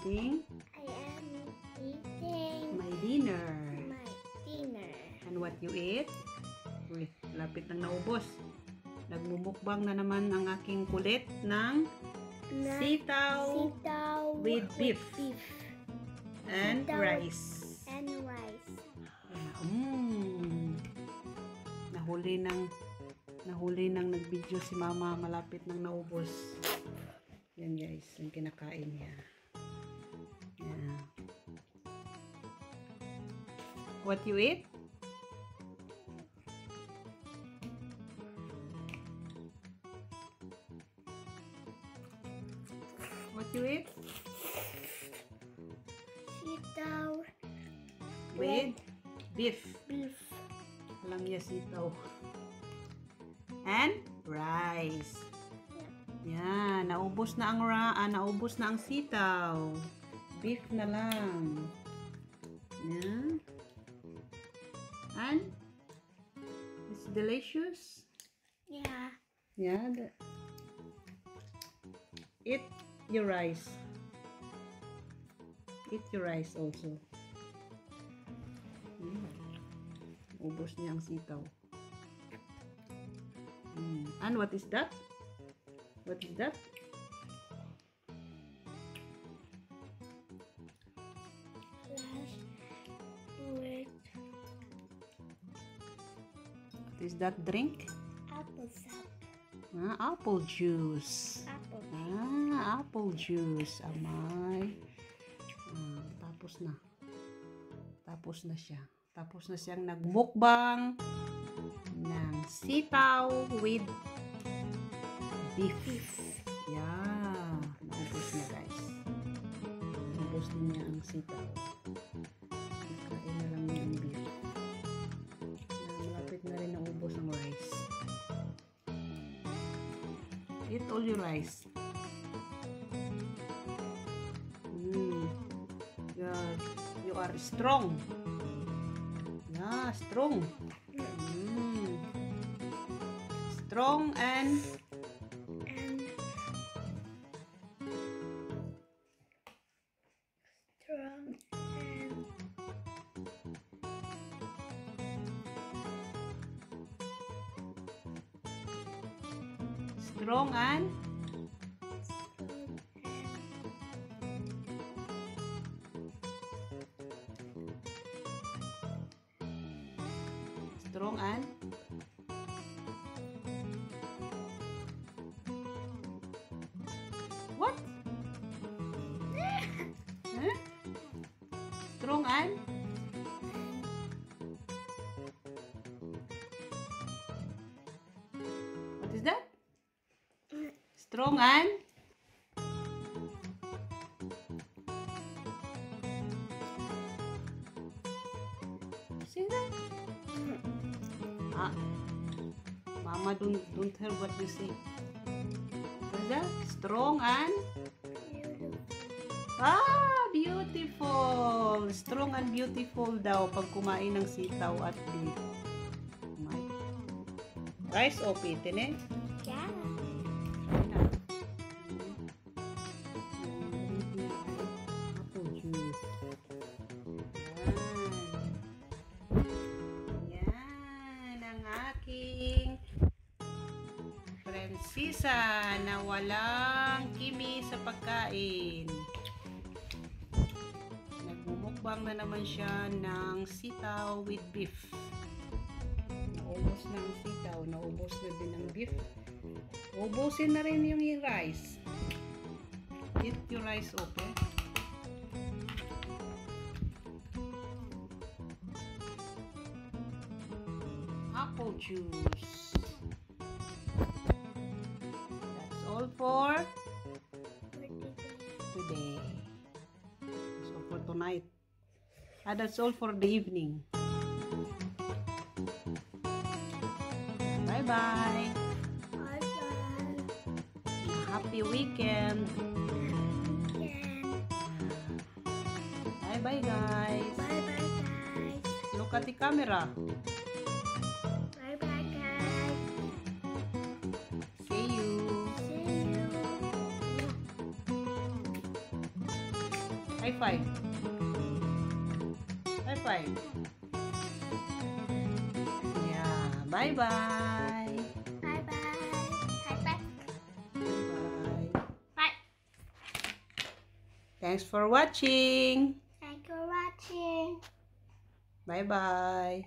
eating? I am eating My dinner. my dinner. And what you eat? Uy, lapit nang naubos. Nagmumukbang na naman ang aking kulit ng sitaw Sitaw with beef. And Sitaw rice. and rice. Nahuli nang nag-video si mama, malapit nang naubos. Yan guys, yung kinakain niya. Yeah. What you eat? What you eat? Sitaw With beef. beef. Alam niya sitaw. And rice. Yan, naubos na ang sitaw. Beef na lang. Yan. And it's delicious. Yeah. Yeah. Eat your rice. Eat your rice also. Ubos niya ang sitaw. And what is that? What is that? Flash with What is that drink? apple sap. Apple juice. Apple juice. Amay. Tapos na. Tapos na siya. Tapos na siyang nagmukbang ng sitaw with beef. Yeah. Naubos na guys. Naubos na niya ang sitaw. Nakain na lang niya ang beef. Malapit na rin naubos ang rice. Eat all your rice. Yeah, you are strong. Yeah, strong. Strong and Strong strong and strong and what? Huh? Strong and what is that? Strong and see that? Mama don't hear what you say. What's that? Strong and beautiful. Strong and beautiful daw pag kumain ng sitaw at beef. Rice o pitin eh? yeah. Apple juice. Yan ang aking prinsesa na walang kimi sa pagkain. Nagmumukbang na naman siya ng sitaw with beef. Naubos na ang sitaw, naubos na din ang beef. Ubusin na rin yung rice. Eat your rice, okay? Apple juice. That's all for today. That's all for tonight. That's all for the evening. Bye-bye. Happy weekend. Bye-bye, guys. Bye bye guys. Look at the camera. Bye bye guys. See you. See you. High five. High five. Yeah. Bye-bye. Bye bye. Bye bye. Bye. Bye. Thanks for watching. Thank you for watching. Bye-bye.